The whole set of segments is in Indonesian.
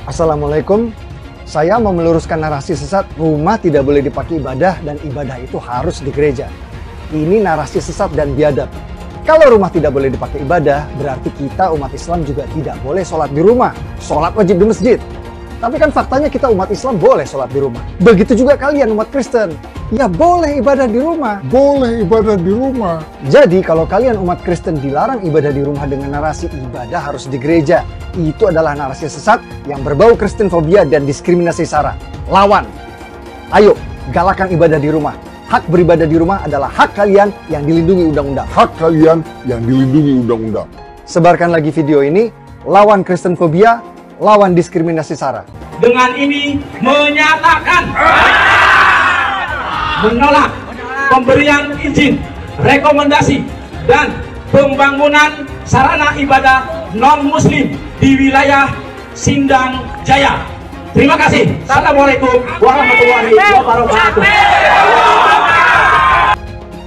Assalamualaikum. Saya mau meluruskan narasi sesat rumah tidak boleh dipakai ibadah dan ibadah itu harus di gereja. Ini narasi sesat dan biadab. Kalau rumah tidak boleh dipakai ibadah, berarti kita umat Islam juga tidak boleh sholat di rumah. Sholat wajib di masjid. Tapi kan faktanya kita umat Islam boleh sholat di rumah. Begitu juga kalian umat Kristen. Ya boleh ibadah di rumah. Boleh ibadah di rumah. Jadi kalau kalian umat Kristen dilarang ibadah di rumah dengan narasi ibadah harus di gereja, itu adalah narasi sesat yang berbau Kristenfobia dan diskriminasi SARA. Lawan. Ayo, galakan ibadah di rumah. Hak beribadah di rumah adalah hak kalian yang dilindungi undang-undang. Hak kalian yang dilindungi undang-undang. Sebarkan lagi video ini, lawan Kristenfobia, lawan diskriminasi SARA. Dengan ini menyatakan menolak pemberian izin, rekomendasi, dan pembangunan sarana ibadah non-muslim di wilayah Sindang Jaya. Terima kasih. Assalamualaikum warahmatullahi wabarakatuh.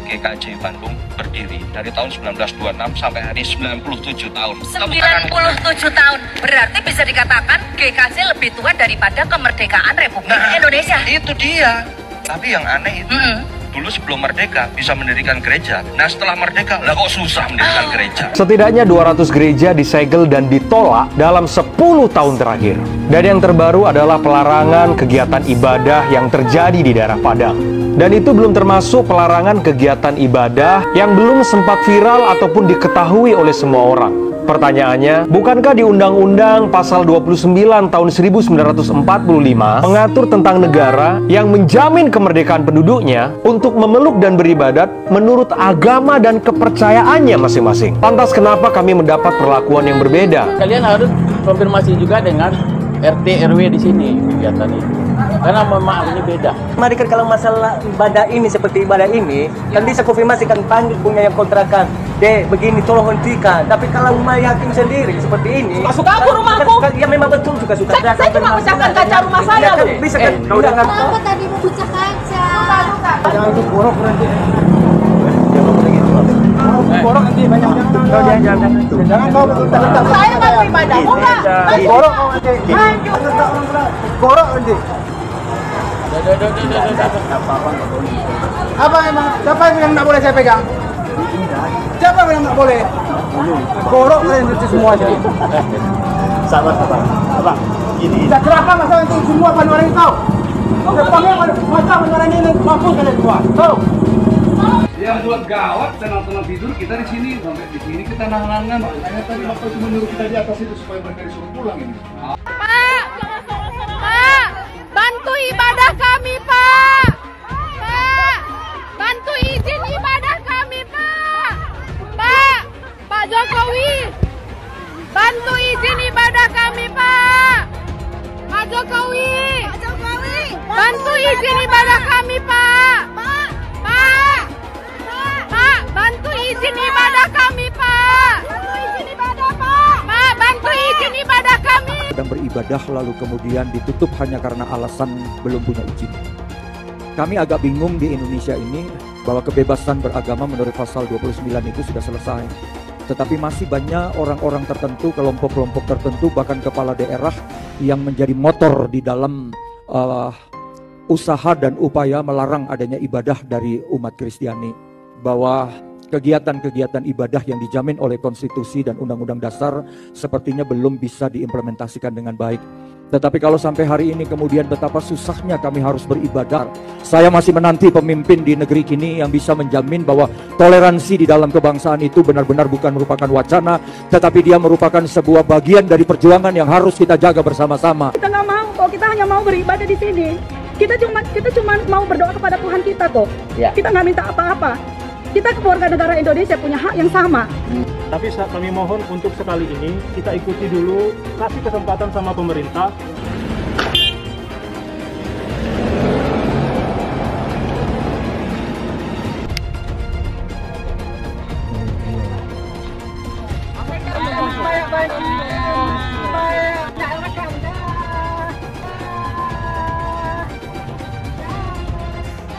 GKJ Bandung berdiri dari tahun 1926 sampai hari 97 tahun. 97 tahun, berarti bisa dikatakan GKJ lebih tua daripada kemerdekaan Republik Indonesia. Itu dia. Tapi yang aneh itu, dulu sebelum merdeka bisa mendirikan gereja. Nah setelah merdeka, lah kok susah mendirikan gereja. Setidaknya 200 gereja disegel dan ditolak dalam 10 tahun terakhir. Dan yang terbaru adalah pelarangan kegiatan ibadah yang terjadi di daerah Padang. Dan itu belum termasuk pelarangan kegiatan ibadah yang belum sempat viral ataupun diketahui oleh semua orang. Pertanyaannya, bukankah di Undang-Undang Pasal 29 tahun 1945 mengatur tentang negara yang menjamin kemerdekaan penduduknya untuk memeluk dan beribadat menurut agama dan kepercayaannya masing-masing? Lantas kenapa kami mendapat perlakuan yang berbeda? Kalian harus konfirmasi juga dengan RT RW di sini kegiatan itu. Karena memang ini beda. Mari kan kalau masalah ibadah ini seperti ibadah ini, kan bisa konfirmasikan panggil punya yang kontrakan. Dek, begini tolong hentikan. Tapi kalau rumah yakin sendiri seperti ini, masuk aku rumahku. Ya memang betul juga suka. Saya cuma pecahkan kaca rumah saya loh. Bisa kan? Kenapa tadi mau pecah kaca? Jangan itu borok nanti. Jangan begitu. Borok nanti banyak. Jangan kau bentar. Saya nggak beribadah, mau nggak? Borok kau nanti. Borok nanti. Apa emang? Siapa yang nggak boleh saya pegang? Siapa yang nggak boleh? Borok kalian itu semua jadi. Sabar. Abang, gini. Tidak celaka masalah itu semua panuran itu. Sepamnya masa panuran ini mampu kalian semua. Tahu? Yang buat gawat tenang-tenang tidur kita di sini, sampai di sini kita nahan-nahan. Makanya tadi bapak cuma nyuruh kita di atas itu supaya mereka disuruh pulang ini. Pak, bantu ibadah kami, Pak. Pak, bantu izin ibadah kami, Pak. Pak Jokowi, bantu izin ibadah kami, Pak. Pak Jokowi, bantu izin ibadah kami, Pak. Bantu izin ibadah kami, Pak. Bantu izin ibadah, Pak. Bantu izin ibadah kami. Sedang beribadah lalu kemudian ditutup hanya karena alasan belum punya izin. Kami agak bingung di Indonesia ini bahwa kebebasan beragama menurut pasal 29 itu sudah selesai. Tetapi masih banyak orang-orang tertentu, kelompok-kelompok tertentu, bahkan kepala daerah yang menjadi motor di dalam usaha dan upaya melarang adanya ibadah dari umat Kristiani. Bahwa kegiatan-kegiatan ibadah yang dijamin oleh konstitusi dan undang-undang dasar sepertinya belum bisa diimplementasikan dengan baik. Tetapi kalau sampai hari ini kemudian betapa susahnya kami harus beribadah. Saya masih menanti pemimpin di negeri ini yang bisa menjamin bahwa toleransi di dalam kebangsaan itu benar-benar bukan merupakan wacana, tetapi dia merupakan sebuah bagian dari perjuangan yang harus kita jaga bersama-sama. Kita nggak mau kok, kita hanya mau beribadah di sini. Kita cuma mau berdoa kepada Tuhan kita kok. Ya. Kita nggak minta apa-apa. Kita keluarga negara Indonesia punya hak yang sama. Tapi kami mohon untuk sekali ini kita ikuti dulu, kasih kesempatan sama pemerintah.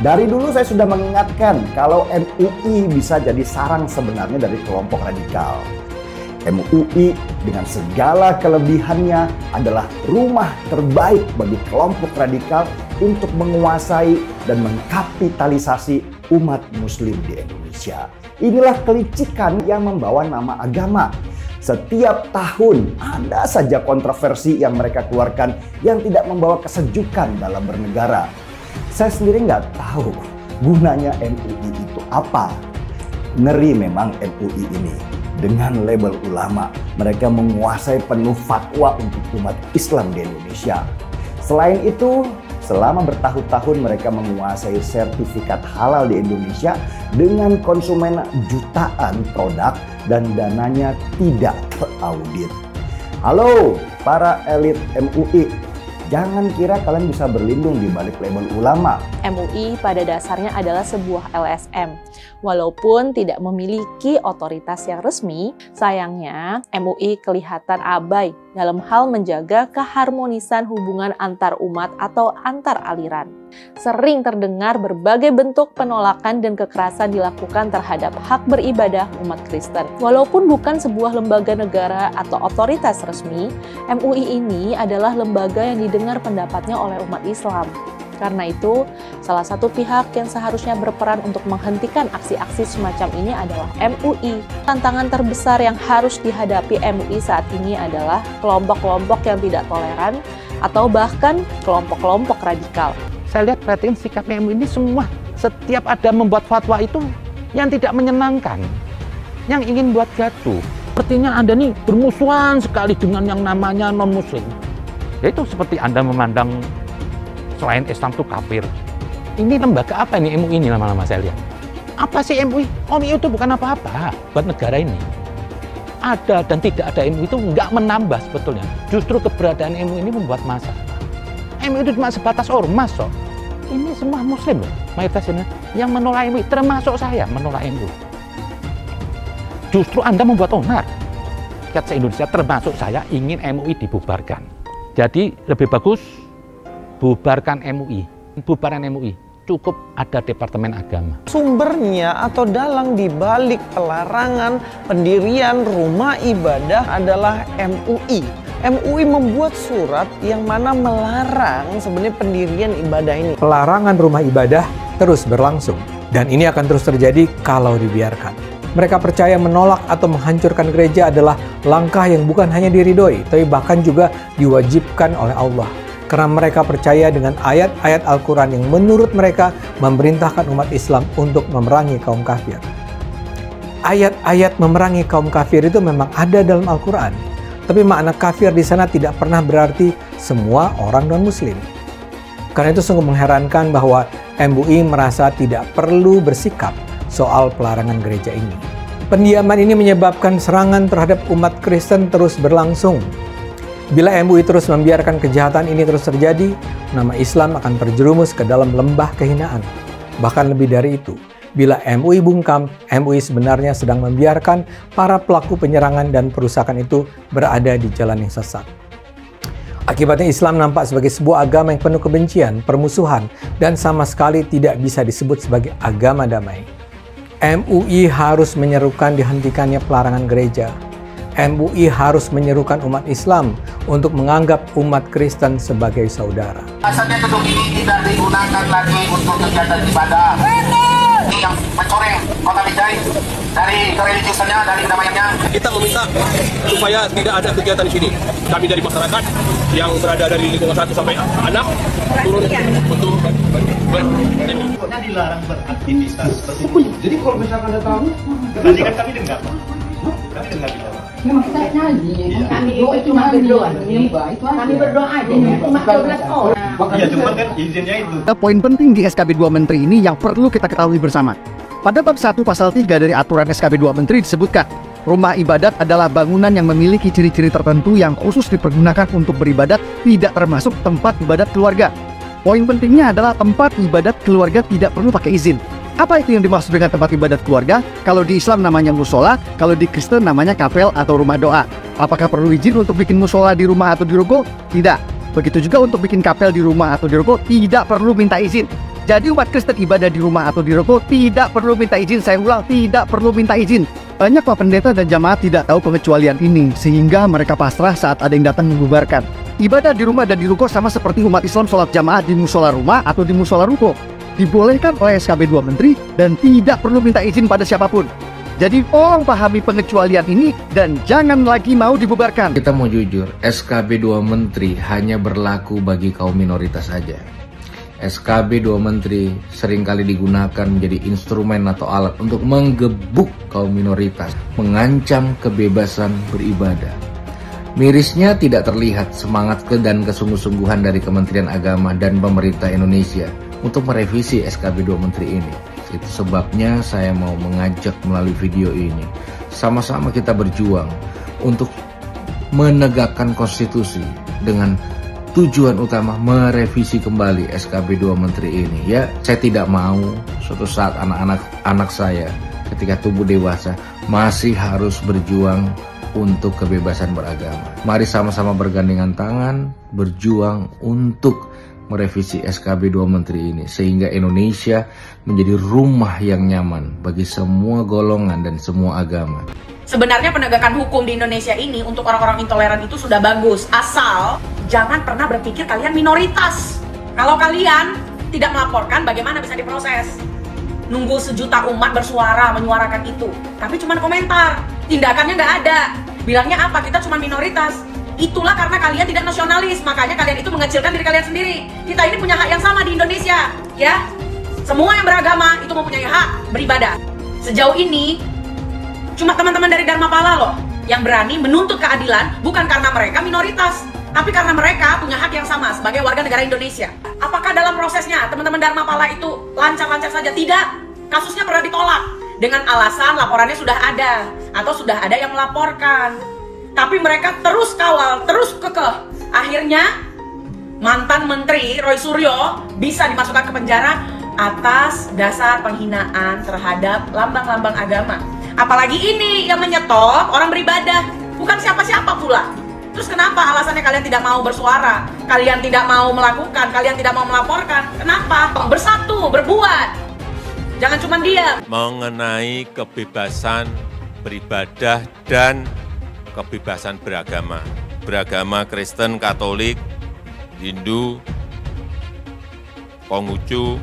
Dari dulu saya sudah mengingatkan kalau MUI bisa jadi sarang sebenarnya dari kelompok radikal. MUI dengan segala kelebihannya adalah rumah terbaik bagi kelompok radikal untuk menguasai dan mengkapitalisasi umat muslim di Indonesia. Inilah kelicikan yang membawa nama agama. Setiap tahun ada saja kontroversi yang mereka keluarkan yang tidak membawa kesejukan dalam bernegara. Saya sendiri nggak tahu gunanya MUI itu apa. Ngeri memang MUI ini. Dengan label ulama, mereka menguasai penuh fatwa untuk umat Islam di Indonesia. Selain itu, selama bertahun-tahun mereka menguasai sertifikat halal di Indonesia dengan konsumen jutaan produk dan dananya tidak teraudit. Halo para elit MUI, jangan kira kalian bisa berlindung di balik label ulama. MUI pada dasarnya adalah sebuah LSM. Walaupun tidak memiliki otoritas yang resmi, sayangnya MUI kelihatan abai dalam hal menjaga keharmonisan hubungan antar umat atau antar aliran. Sering terdengar berbagai bentuk penolakan dan kekerasan dilakukan terhadap hak beribadah umat Kristen. Walaupun bukan sebuah lembaga negara atau otoritas resmi, MUI ini adalah lembaga yang didengar pendapatnya oleh umat Islam. Karena itu, salah satu pihak yang seharusnya berperan untuk menghentikan aksi-aksi semacam ini adalah MUI. Tantangan terbesar yang harus dihadapi MUI saat ini adalah kelompok-kelompok yang tidak toleran atau bahkan kelompok-kelompok radikal. Saya lihat perhatiin sikap MUI ini semua, setiap ada membuat fatwa itu yang tidak menyenangkan, yang ingin buat gaduh. Sepertinya Anda nih bermusuhan sekali dengan yang namanya non-muslim. Yaitu seperti Anda memandang selain Islam itu kafir. Ini lembaga apa ini MUI ini lama-lama saya lihat. Apa sih MUI? MUI itu bukan apa-apa buat negara ini. Ada dan tidak ada MUI itu nggak menambah sebetulnya. Justru keberadaan MUI ini membuat masalah. MUI itu cuma sebatas ormas kok. Ini semua muslim loh, mayoritas ini yang menolak MUI, termasuk saya menolak MUI. Justru Anda membuat onar. Rakyat se-Indonesia termasuk saya ingin MUI dibubarkan. Jadi lebih bagus bubarkan MUI, bubaran MUI, cukup ada Departemen Agama. Sumbernya atau dalang dibalik pelarangan pendirian rumah ibadah adalah MUI. MUI membuat surat yang mana melarang sebenarnya pendirian ibadah ini. Pelarangan rumah ibadah terus berlangsung, dan ini akan terus terjadi kalau dibiarkan. Mereka percaya menolak atau menghancurkan gereja adalah langkah yang bukan hanya diridhoi, tapi bahkan juga diwajibkan oleh Allah. Karena mereka percaya dengan ayat-ayat Al-Quran yang menurut mereka memerintahkan umat Islam untuk memerangi kaum kafir. Ayat-ayat memerangi kaum kafir itu memang ada dalam Al-Quran. Tapi makna kafir di sana tidak pernah berarti semua orang non-muslim. Karena itu sungguh mengherankan bahwa MUI merasa tidak perlu bersikap soal pelarangan gereja ini. Pendiaman ini menyebabkan serangan terhadap umat Kristen terus berlangsung. Bila MUI terus membiarkan kejahatan ini terus terjadi, nama Islam akan terjerumus ke dalam lembah kehinaan. Bahkan lebih dari itu, bila MUI bungkam, MUI sebenarnya sedang membiarkan para pelaku penyerangan dan perusakan itu berada di jalan yang sesat. Akibatnya Islam nampak sebagai sebuah agama yang penuh kebencian, permusuhan, dan sama sekali tidak bisa disebut sebagai agama damai. MUI harus menyerukan dihentikannya pelarangan gereja. MUI harus menyerukan umat Islam untuk menganggap umat Kristen sebagai saudara. Asalnya gedung ini tidak digunakan lagi untuk kegiatan ibadah. Ini yang mencoreng kota Binjai dari kereligiusannya, dari kedamaiannya. Kita meminta supaya tidak ada kegiatan di sini. Kami dari masyarakat yang berada dari lingkungan 1 sampai 6 turun untuk Kita dilarang beraktivitas seperti itu. Jadi kalau misalkan Anda tahu, tadi kan kami dengar. Kami dengar di bawah. Kami cuma berdoa, kami berdoa aja, cuma 12 orang. Iya, cuma kan izinnya itu. Poin penting di SKB 2 Menteri ini yang perlu kita ketahui bersama. Pada bab 1 pasal 3 dari aturan SKB 2 Menteri disebutkan, rumah ibadat adalah bangunan yang memiliki ciri-ciri tertentu yang khusus dipergunakan untuk beribadat, tidak termasuk tempat ibadat keluarga. Poin pentingnya adalah tempat ibadat keluarga tidak perlu pakai izin. Apa itu yang dimaksud dengan tempat ibadat keluarga? Kalau di Islam namanya musola, kalau di Kristen namanya kapel atau rumah doa. Apakah perlu izin untuk bikin musola di rumah atau di ruko? Tidak. Begitu juga untuk bikin kapel di rumah atau di ruko, tidak perlu minta izin. Jadi umat Kristen ibadah di rumah atau di ruko tidak perlu minta izin. Saya ulang, tidak perlu minta izin. Banyak Pak Pendeta dan jamaah tidak tahu pengecualian ini, sehingga mereka pasrah saat ada yang datang membubarkan. Ibadah di rumah dan di ruko sama seperti umat Islam sholat jamaah di musola rumah atau di musola ruko. Dibolehkan oleh SKB 2 Menteri dan tidak perlu minta izin pada siapapun. Jadi tolong pahami pengecualian ini dan jangan lagi mau dibubarkan. Kita mau jujur, SKB 2 Menteri hanya berlaku bagi kaum minoritas saja. SKB 2 Menteri seringkali digunakan menjadi instrumen atau alat untuk menggebuk kaum minoritas, mengancam kebebasan beribadah. Mirisnya tidak terlihat semangat dan kesungguh-sungguhan dari Kementerian Agama dan pemerintah Indonesia untuk merevisi SKB 2 Menteri ini. Itu sebabnya saya mau mengajak melalui video ini, sama-sama kita berjuang untuk menegakkan konstitusi dengan tujuan utama merevisi kembali SKB 2 Menteri ini. Ya, saya tidak mau suatu saat anak saya ketika tumbuh dewasa masih harus berjuang untuk kebebasan beragama. Mari sama-sama bergandengan tangan berjuang untuk merevisi SKB 2 Menteri ini sehingga Indonesia menjadi rumah yang nyaman bagi semua golongan dan semua agama. Sebenarnya penegakan hukum di Indonesia ini untuk orang-orang intoleran itu sudah bagus, asal jangan pernah berpikir kalian minoritas. Kalau kalian tidak melaporkan, bagaimana bisa diproses? Nunggu sejuta umat bersuara, menyuarakan itu, tapi cuma komentar, tindakannya nggak ada. Bilangnya apa? Kita cuma minoritas. Itulah karena kalian tidak nasionalis, makanya kalian itu mengecilkan diri kalian sendiri. Kita ini punya hak yang sama di Indonesia, ya. Semua yang beragama itu mempunyai hak beribadah. Sejauh ini cuma teman-teman dari Dharmapala loh yang berani menuntut keadilan, bukan karena mereka minoritas, tapi karena mereka punya hak yang sama sebagai warga negara Indonesia. Apakah dalam prosesnya teman-teman Dharmapala itu lancar-lancar saja? Tidak. Kasusnya pernah ditolak dengan alasan laporannya sudah ada atau sudah ada yang melaporkan. Tapi mereka terus kawal, terus kekeh. Akhirnya mantan Menteri Roy Suryo bisa dimasukkan ke penjara atas dasar penghinaan terhadap lambang-lambang agama. Apalagi ini yang menyetop orang beribadah, bukan siapa-siapa pula. Terus kenapa alasannya kalian tidak mau bersuara? Kalian tidak mau melakukan, kalian tidak mau melaporkan. Kenapa? Bersatu, berbuat. Jangan cuma diam. Mengenai kebebasan beribadah dan kebebasan beragama. Beragama Kristen, Katolik, Hindu, Konghucu,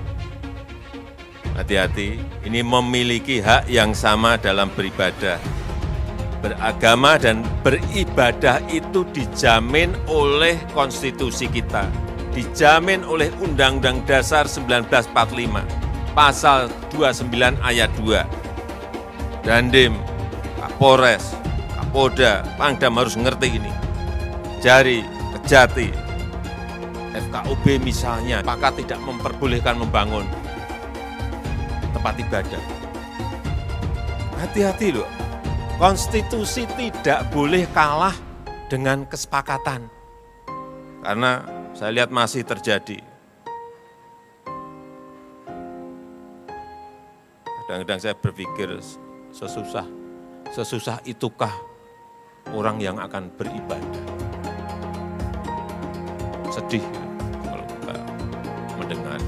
hati-hati, ini memiliki hak yang sama dalam beribadah. Beragama dan beribadah itu dijamin oleh konstitusi kita, dijamin oleh Undang-Undang Dasar 1945, Pasal 29 Ayat 2. Dandim, Kapolres, Kapolda, Pangdam harus ngerti ini. Jari, Kejati, FKUB misalnya, maka tidak memperbolehkan membangun tempat ibadah. Hati-hati loh, konstitusi tidak boleh kalah dengan kesepakatan. Karena saya lihat masih terjadi. Kadang-kadang saya berpikir sesusah itukah orang yang akan beribadah. Sedih kalau kita mendengar.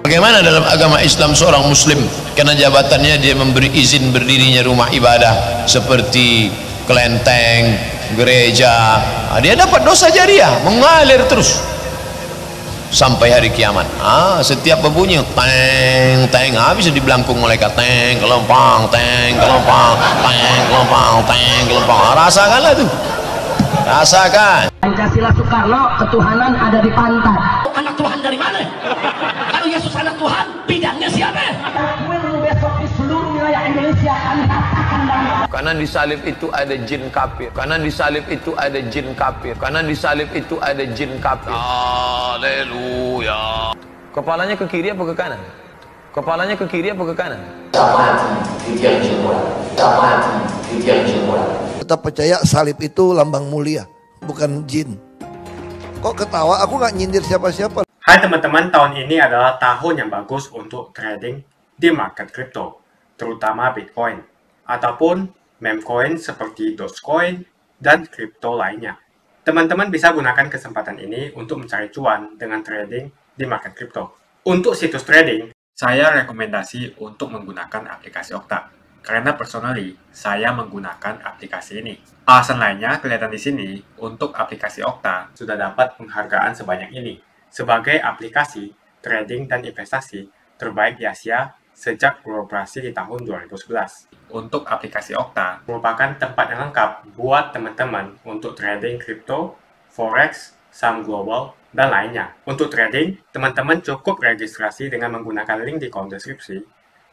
Bagaimana dalam agama Islam seorang muslim karena jabatannya dia memberi izin berdirinya rumah ibadah seperti kelenteng, gereja, dia dapat dosa jariah mengalir terus sampai hari kiamat. Setiap berbunyi teng teng bisa dibelangkung malaikat, teng kelompang, teng kelompang, teng kelompang, teng kelompang. Rasakanlah tuh, rasakan. Pancasila Soekarno, ketuhanan ada di pantat. Anak Tuhan dari mana? Kalau Yesus anak Tuhan, bidangnya siapa? Besok di seluruh wilayah Indonesia kami katakan dalam. Karena di salib itu ada jin kafir. Karena di salib itu ada jin kafir. Karena di salib itu ada jin kafir. Haleluya. Kepalanya ke kiri apa ke kanan? Kepalanya ke kiri apa ke kanan? Tetap percaya salib itu lambang mulia, bukan jin. Kok ketawa? Aku nggak nyindir siapa-siapa. Hai teman-teman, tahun ini adalah tahun yang bagus untuk trading di market kripto, terutama Bitcoin, ataupun meme coin seperti Dogecoin dan kripto lainnya. Teman-teman bisa gunakan kesempatan ini untuk mencari cuan dengan trading di market kripto. Untuk situs trading, saya rekomendasi untuk menggunakan aplikasi Okta. Karena personally, saya menggunakan aplikasi ini. Alasan lainnya kelihatan di sini, untuk aplikasi Okta sudah dapat penghargaan sebanyak ini sebagai aplikasi trading dan investasi terbaik di Asia sejak beroperasi di tahun 2011. Untuk aplikasi Okta merupakan tempat yang lengkap buat teman-teman untuk trading kripto, forex, saham global, dan lainnya. Untuk trading, teman-teman cukup registrasi dengan menggunakan link di kolom deskripsi,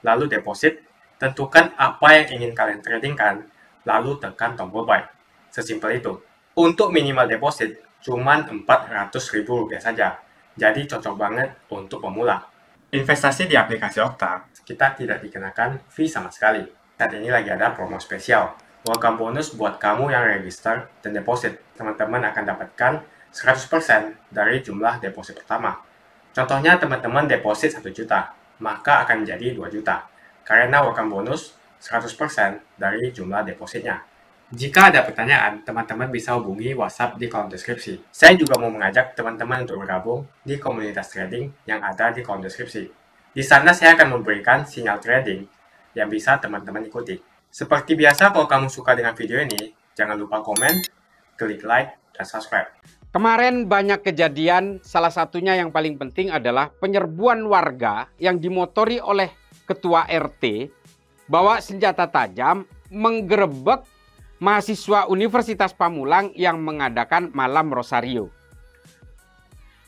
lalu deposit, tentukan apa yang ingin kalian tradingkan, lalu tekan tombol buy. Sesimpel itu. Untuk minimal deposit, cuma Rp400.000 saja. Jadi cocok banget untuk pemula. Investasi di aplikasi Okta, kita tidak dikenakan fee sama sekali. Saat ini lagi ada promo spesial. Welcome bonus buat kamu yang register dan deposit. Teman-teman akan dapatkan 100% dari jumlah deposit pertama. Contohnya teman-teman deposit 1 juta, maka akan menjadi 2 juta. Karena welcome bonus 100% dari jumlah depositnya. Jika ada pertanyaan, teman-teman bisa hubungi WhatsApp di kolom deskripsi. Saya juga mau mengajak teman-teman untuk bergabung di komunitas trading yang ada di kolom deskripsi. Di sana saya akan memberikan sinyal trading yang bisa teman-teman ikuti. Seperti biasa, kalau kamu suka dengan video ini, jangan lupa komen, klik like, dan subscribe. Kemarin banyak kejadian, salah satunya yang paling penting adalah penyerbuan warga yang dimotori oleh ketua RT bawa senjata tajam menggerebek mahasiswa Universitas Pamulang yang mengadakan malam Rosario.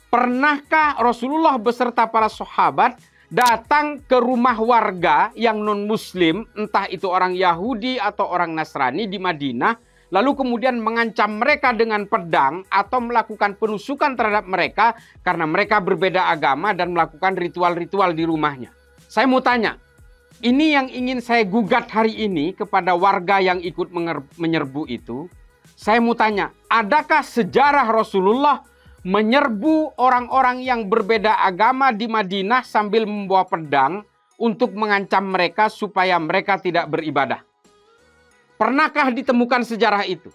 Pernahkah Rasulullah beserta para sahabat datang ke rumah warga yang non-muslim, entah itu orang Yahudi atau orang Nasrani di Madinah, lalu kemudian mengancam mereka dengan pedang atau melakukan penusukan terhadap mereka karena mereka berbeda agama dan melakukan ritual-ritual di rumahnya? Saya mau tanya, ini yang ingin saya gugat hari ini kepada warga yang ikut menyerbu itu. Saya mau tanya, adakah sejarah Rasulullah menyerbu orang-orang yang berbeda agama di Madinah sambil membawa pedang untuk mengancam mereka supaya mereka tidak beribadah? Pernahkah ditemukan sejarah itu?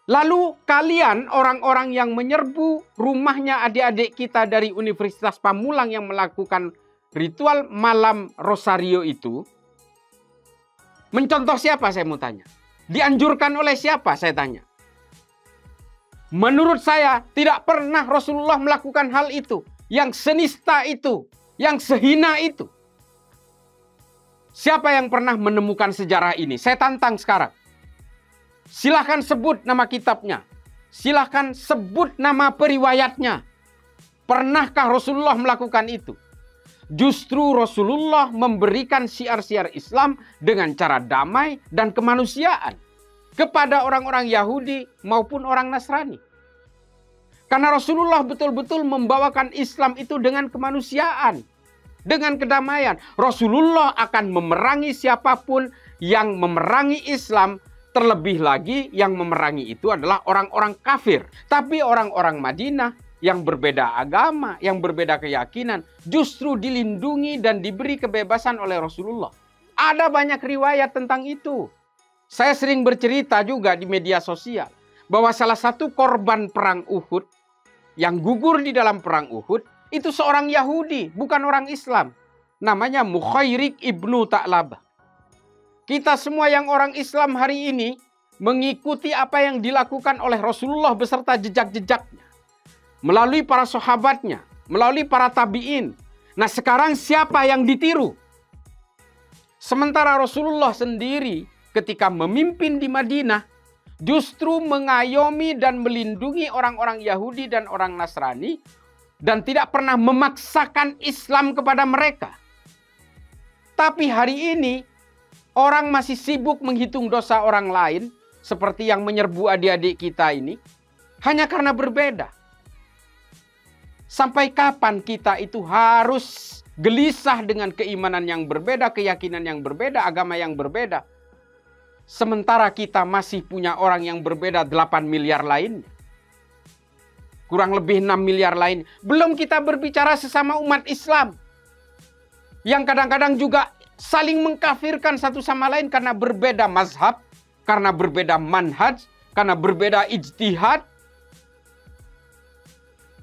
Lalu kalian orang-orang yang menyerbu rumahnya adik-adik kita dari Universitas Pamulang yang melakukan ritual malam Rosario itu, mencontoh siapa saya mau tanya? Dianjurkan oleh siapa saya tanya? Menurut saya tidak pernah Rasulullah melakukan hal itu, yang senista itu, yang sehina itu. Siapa yang pernah menemukan sejarah ini? Saya tantang sekarang. Silahkan sebut nama kitabnya. Silahkan sebut nama periwayatnya. Pernahkah Rasulullah melakukan itu? Justru Rasulullah memberikan syiar-syiar Islam dengan cara damai dan kemanusiaan kepada orang-orang Yahudi maupun orang Nasrani. Karena Rasulullah betul-betul membawakan Islam itu dengan kemanusiaan, dengan kedamaian. Rasulullah akan memerangi siapapun yang memerangi Islam, terlebih lagi yang memerangi itu adalah orang-orang kafir. Tapi orang-orang Madinah yang berbeda agama, yang berbeda keyakinan, justru dilindungi dan diberi kebebasan oleh Rasulullah. Ada banyak riwayat tentang itu. Saya sering bercerita juga di media sosial bahwa salah satu korban perang Uhud yang gugur di dalam perang Uhud itu seorang Yahudi, bukan orang Islam. Namanya Mukhairik ibnu Ta'labah. Kita semua yang orang Islam hari ini mengikuti apa yang dilakukan oleh Rasulullah beserta jejak-jejaknya. Melalui para sahabatnya, melalui para tabi'in. Nah sekarang siapa yang ditiru? Sementara Rasulullah sendiri ketika memimpin di Madinah, justru mengayomi dan melindungi orang-orang Yahudi dan orang Nasrani, dan tidak pernah memaksakan Islam kepada mereka. Tapi hari ini, orang masih sibuk menghitung dosa orang lain, seperti yang menyerbu adik-adik kita ini, hanya karena berbeda. Sampai kapan kita itu harus gelisah dengan keimanan yang berbeda, keyakinan yang berbeda, agama yang berbeda. Sementara kita masih punya orang yang berbeda 8 miliar lainnya. Kurang lebih 6 miliar lain. Belum kita berbicara sesama umat Islam. Yang kadang-kadang juga saling mengkafirkan satu sama lain karena berbeda mazhab, karena berbeda manhaj, karena berbeda ijtihad.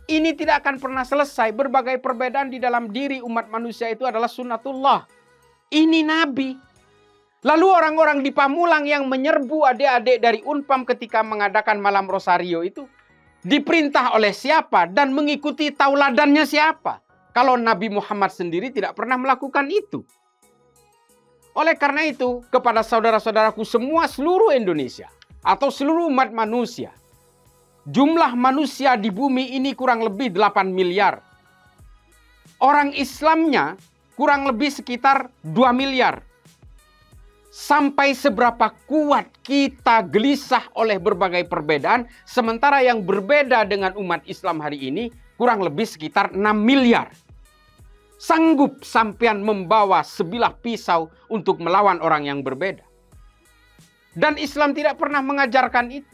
Ini tidak akan pernah selesai. Berbagai perbedaan di dalam diri umat manusia itu adalah sunnatullah. Ini Nabi. Lalu orang-orang di Pamulang yang menyerbu adik-adik dari Unpam ketika mengadakan malam Rosario itu diperintah oleh siapa dan mengikuti tauladannya siapa? Kalau Nabi Muhammad sendiri tidak pernah melakukan itu. Oleh karena itu, kepada saudara-saudaraku semua seluruh Indonesia atau seluruh umat manusia, jumlah manusia di bumi ini kurang lebih 8 miliar. Orang Islamnya kurang lebih sekitar 2 miliar. Sampai seberapa kuat kita gelisah oleh berbagai perbedaan, sementara yang berbeda dengan umat Islam hari ini kurang lebih sekitar 6 miliar. Sanggup sampean membawa sebilah pisau untuk melawan orang yang berbeda. Dan Islam tidak pernah mengajarkan itu.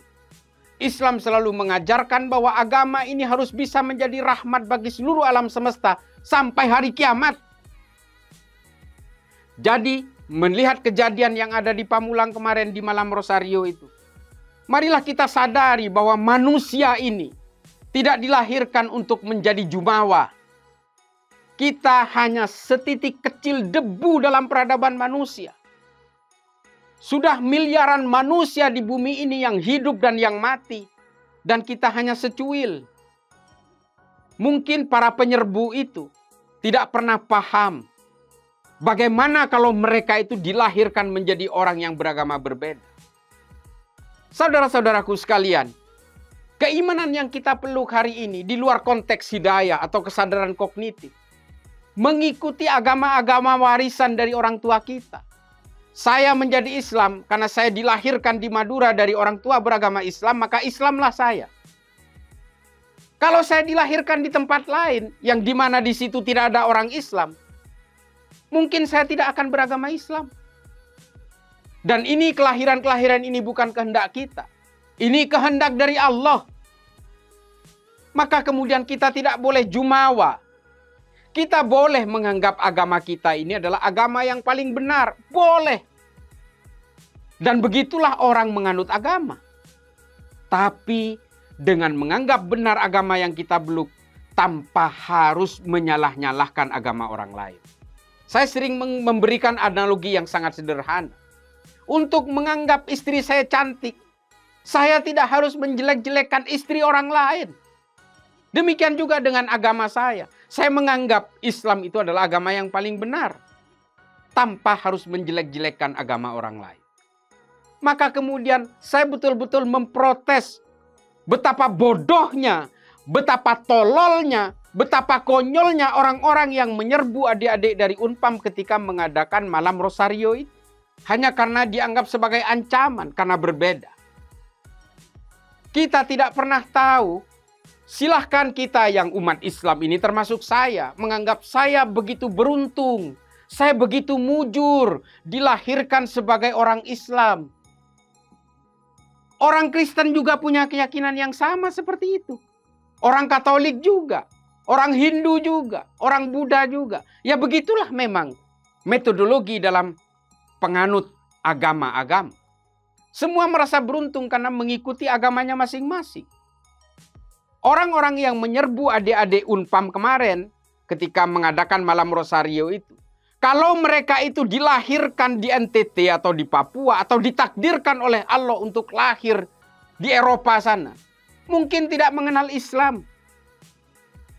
Islam selalu mengajarkan bahwa agama ini harus bisa menjadi rahmat bagi seluruh alam semesta sampai hari kiamat. Jadi, melihat kejadian yang ada di Pamulang kemarin di malam Rosario itu, marilah kita sadari bahwa manusia ini tidak dilahirkan untuk menjadi jumawa. Kita hanya setitik kecil debu dalam peradaban manusia. Sudah miliaran manusia di bumi ini yang hidup dan yang mati. Dan kita hanya secuil. Mungkin para penyerbu itu tidak pernah paham bagaimana kalau mereka itu dilahirkan menjadi orang yang beragama berbeda. Saudara-saudaraku sekalian, keimanan yang kita peluk hari ini di luar konteks hidayah atau kesadaran kognitif, mengikuti agama-agama warisan dari orang tua kita. Saya menjadi Islam karena saya dilahirkan di Madura dari orang tua beragama Islam, maka Islamlah saya. Kalau saya dilahirkan di tempat lain, yang dimana di situ tidak ada orang Islam, mungkin saya tidak akan beragama Islam. Dan ini kelahiran-kelahiran ini bukan kehendak kita. Ini kehendak dari Allah. Maka kemudian kita tidak boleh jumawa. Kita boleh menganggap agama kita ini adalah agama yang paling benar. Boleh. Dan begitulah orang menganut agama. Tapi dengan menganggap benar agama yang kita beluk, tanpa harus menyalah-nyalahkan agama orang lain. Saya sering memberikan analogi yang sangat sederhana. Untuk menganggap istri saya cantik, saya tidak harus menjelek-jelekkan istri orang lain. Demikian juga dengan agama saya. Saya menganggap Islam itu adalah agama yang paling benar. Tanpa harus menjelek-jelekkan agama orang lain. Maka kemudian saya betul-betul memprotes betapa bodohnya, betapa tololnya, betapa konyolnya orang-orang yang menyerbu adik-adik dari Unpam ketika mengadakan malam Rosario itu. Hanya karena dianggap sebagai ancaman, karena berbeda. Kita tidak pernah tahu. Silahkan kita yang umat Islam ini termasuk saya menganggap saya begitu beruntung. Saya begitu mujur dilahirkan sebagai orang Islam. Orang Kristen juga punya keyakinan yang sama seperti itu. Orang Katolik juga. Orang Hindu juga. Orang Buddha juga. Ya begitulah memang metodologi dalam penganut agama-agama. Semua merasa beruntung karena mengikuti agamanya masing-masing. Orang-orang yang menyerbu adik-adik Unpam kemarin ketika mengadakan malam Rosario itu, kalau mereka itu dilahirkan di NTT atau di Papua atau ditakdirkan oleh Allah untuk lahir di Eropa sana, mungkin tidak mengenal Islam.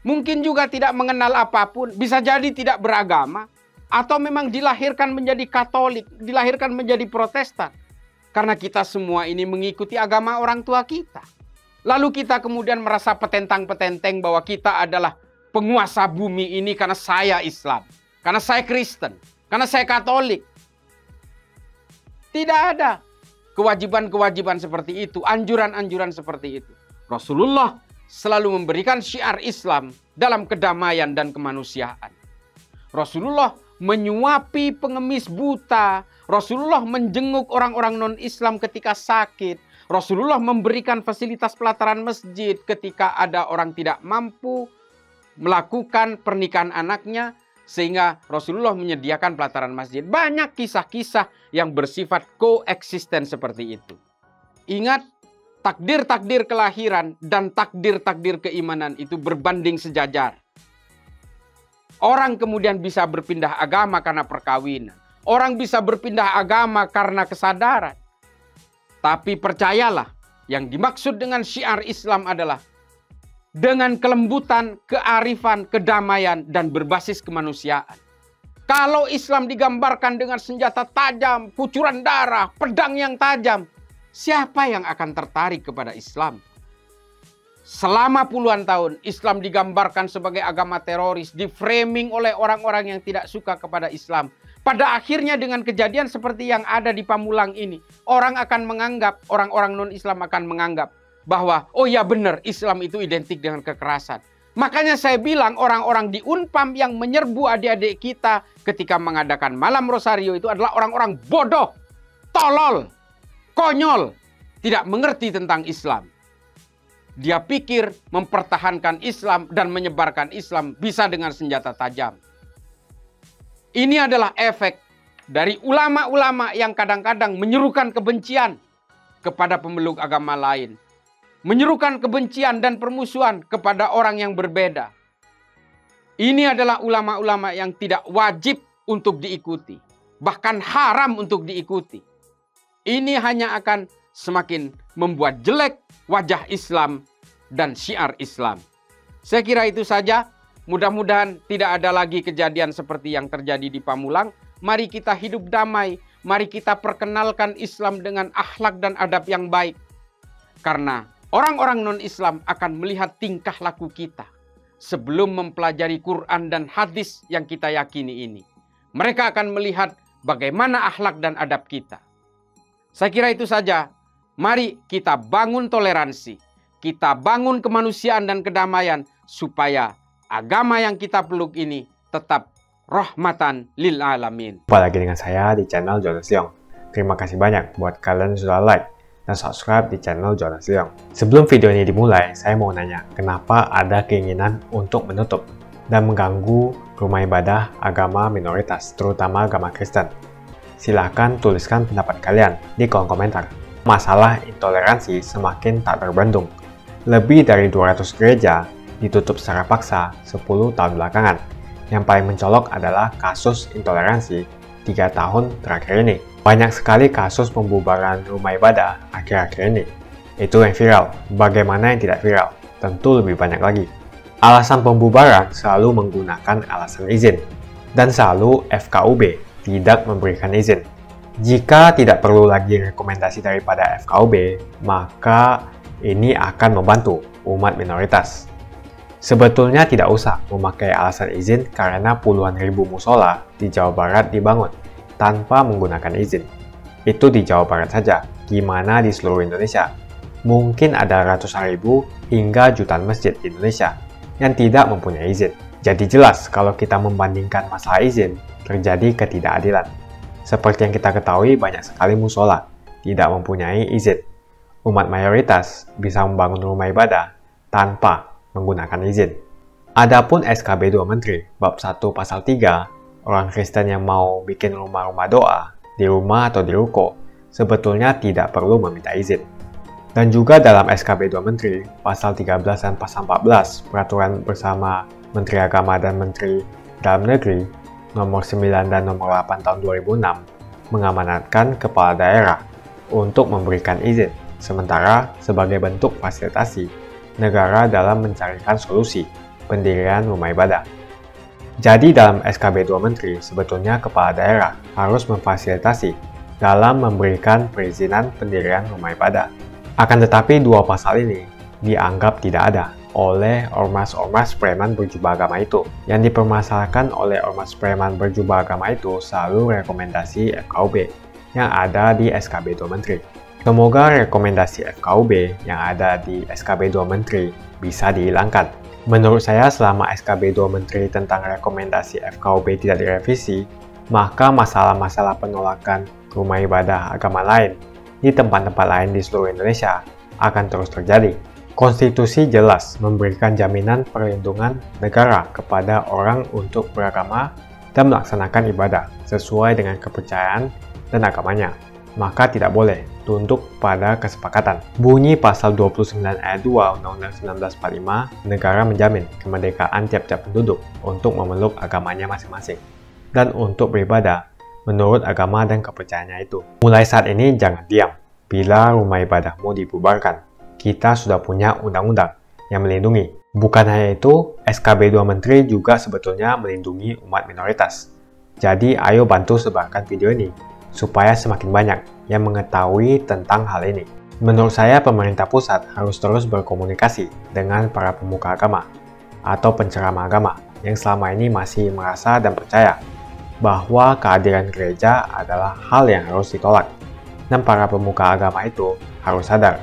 Mungkin juga tidak mengenal apapun, bisa jadi tidak beragama, atau memang dilahirkan menjadi Katolik, dilahirkan menjadi Protestan. Karena kita semua ini mengikuti agama orang tua kita. Lalu kita kemudian merasa petentang-petenteng bahwa kita adalah penguasa bumi ini karena saya Islam. Karena saya Kristen. Karena saya Katolik. Tidak ada kewajiban-kewajiban seperti itu. Anjuran-anjuran seperti itu. Rasulullah selalu memberikan syiar Islam dalam kedamaian dan kemanusiaan. Rasulullah menyuapi pengemis buta. Rasulullah menjenguk orang-orang non-Islam ketika sakit. Rasulullah memberikan fasilitas pelataran masjid ketika ada orang tidak mampu melakukan pernikahan anaknya, sehingga Rasulullah menyediakan pelataran masjid. Banyak kisah-kisah yang bersifat koeksisten seperti itu. Ingat, takdir-takdir kelahiran dan takdir-takdir keimanan itu berbanding sejajar. Orang kemudian bisa berpindah agama karena perkawinan. Orang bisa berpindah agama karena kesadaran. Tapi percayalah, yang dimaksud dengan syiar Islam adalah dengan kelembutan, kearifan, kedamaian, dan berbasis kemanusiaan. Kalau Islam digambarkan dengan senjata tajam, kucuran darah, pedang yang tajam, siapa yang akan tertarik kepada Islam? Selama puluhan tahun, Islam digambarkan sebagai agama teroris, diframing oleh orang-orang yang tidak suka kepada Islam. Pada akhirnya dengan kejadian seperti yang ada di Pamulang ini, orang akan menganggap, orang-orang non-Islam akan menganggap bahwa, oh ya benar, Islam itu identik dengan kekerasan. Makanya saya bilang orang-orang di Unpam yang menyerbu adik-adik kita ketika mengadakan malam Rosario itu adalah orang-orang bodoh, tolol, konyol, tidak mengerti tentang Islam. Dia pikir mempertahankan Islam dan menyebarkan Islam bisa dengan senjata tajam. Ini adalah efek dari ulama-ulama yang kadang-kadang menyerukan kebencian kepada pemeluk agama lain. Menyerukan kebencian dan permusuhan kepada orang yang berbeda. Ini adalah ulama-ulama yang tidak wajib untuk diikuti. Bahkan haram untuk diikuti. Ini hanya akan semakin membuat jelek wajah Islam dan syiar Islam. Saya kira itu saja. Mudah-mudahan tidak ada lagi kejadian seperti yang terjadi di Pamulang. Mari kita hidup damai. Mari kita perkenalkan Islam dengan akhlak dan adab yang baik. Karena orang-orang non-Islam akan melihat tingkah laku kita sebelum mempelajari Quran dan hadis yang kita yakini ini. Mereka akan melihat bagaimana akhlak dan adab kita. Saya kira itu saja. Mari kita bangun toleransi. Kita bangun kemanusiaan dan kedamaian supaya agama yang kita peluk ini tetap rahmatan lil alamin. Jumpa lagi dengan saya di channel Jonas Leong. Terima kasih banyak buat kalian sudah like dan subscribe di channel Jonas Leong. Sebelum video ini dimulai, saya mau nanya, kenapa ada keinginan untuk menutup dan mengganggu rumah ibadah agama minoritas, terutama agama Kristen? Silahkan tuliskan pendapat kalian di kolom komentar. Masalah intoleransi semakin tak terbendung. Lebih dari 200 gereja ditutup secara paksa 10 tahun belakangan. Yang paling mencolok adalah kasus intoleransi 3 tahun terakhir ini. Banyak sekali kasus pembubaran rumah ibadah akhir-akhir ini. Itu yang viral. Bagaimana yang tidak viral? Tentu lebih banyak lagi. Alasan pembubaran selalu menggunakan alasan izin. Dan selalu FKUB tidak memberikan izin. Jika tidak perlu lagi rekomendasi daripada FKUB, maka ini akan membantu umat minoritas. Sebetulnya tidak usah memakai alasan izin karena puluhan ribu musola di Jawa Barat dibangun tanpa menggunakan izin. Itu di Jawa Barat saja, gimana di seluruh Indonesia? Mungkin ada ratusan ribu hingga jutaan masjid di Indonesia yang tidak mempunyai izin. Jadi jelas kalau kita membandingkan masalah izin, terjadi ketidakadilan. Seperti yang kita ketahui, banyak sekali musola tidak mempunyai izin. Umat mayoritas bisa membangun rumah ibadah tanpa menggunakan izin. Adapun SKB 2 Menteri bab 1 pasal 3, orang Kristen yang mau bikin rumah-rumah doa di rumah atau di ruko sebetulnya tidak perlu meminta izin. Dan juga dalam SKB 2 Menteri pasal 13 dan pasal 14 peraturan bersama Menteri Agama dan Menteri Dalam Negeri nomor 9 dan nomor 8 tahun 2006 mengamanatkan kepala daerah untuk memberikan izin, sementara sebagai bentuk fasilitasi negara dalam mencarikan solusi pendirian rumah ibadah. Jadi dalam SKB 2 Menteri, sebetulnya kepala daerah harus memfasilitasi dalam memberikan perizinan pendirian rumah ibadah. Akan tetapi dua pasal ini dianggap tidak ada oleh ormas-ormas preman berjubah agama itu. Yang dipermasalahkan oleh ormas preman berjubah agama itu selalu rekomendasi FKUB yang ada di SKB 2 Menteri. Semoga rekomendasi FKUB yang ada di SKB 2 Menteri bisa dihilangkan. Menurut saya selama SKB 2 Menteri tentang rekomendasi FKUB tidak direvisi, maka masalah-masalah penolakan rumah ibadah agama lain di tempat-tempat lain di seluruh Indonesia akan terus terjadi. Konstitusi jelas memberikan jaminan perlindungan negara kepada orang untuk beragama dan melaksanakan ibadah sesuai dengan kepercayaan dan agamanya. Maka tidak boleh tunduk pada kesepakatan. Bunyi pasal 29 ayat 2 Undang-Undang 1945, negara menjamin kemerdekaan tiap-tiap penduduk untuk memeluk agamanya masing-masing dan untuk beribadah menurut agama dan kepercayaannya itu. Mulai saat ini jangan diam. Bila rumah ibadahmu dibubarkan, kita sudah punya undang-undang yang melindungi. Bukan hanya itu, SKB 2 Menteri juga sebetulnya melindungi umat minoritas. Jadi ayo bantu sebarkan video ini, supaya semakin banyak yang mengetahui tentang hal ini. Menurut saya pemerintah pusat harus terus berkomunikasi dengan para pemuka agama atau penceramah agama yang selama ini masih merasa dan percaya bahwa kehadiran gereja adalah hal yang harus ditolak. Dan para pemuka agama itu harus sadar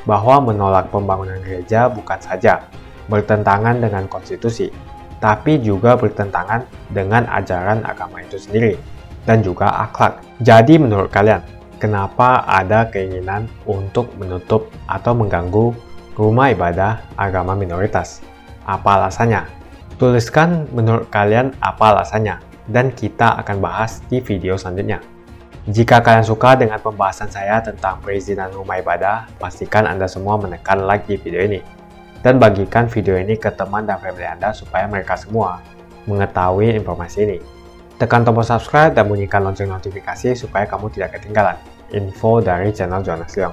bahwa menolak pembangunan gereja bukan saja bertentangan dengan konstitusi, tapi juga bertentangan dengan ajaran agama itu sendiri dan juga akhlak. Jadi menurut kalian, kenapa ada keinginan untuk menutup atau mengganggu rumah ibadah agama minoritas? Apa alasannya? Tuliskan menurut kalian apa alasannya, dan kita akan bahas di video selanjutnya. Jika kalian suka dengan pembahasan saya tentang perizinan rumah ibadah, pastikan Anda semua menekan like di video ini. Dan bagikan video ini ke teman dan family Anda supaya mereka semua mengetahui informasi ini. Tekan tombol subscribe dan bunyikan lonceng notifikasi supaya kamu tidak ketinggalan info dari channel Jonas Leong.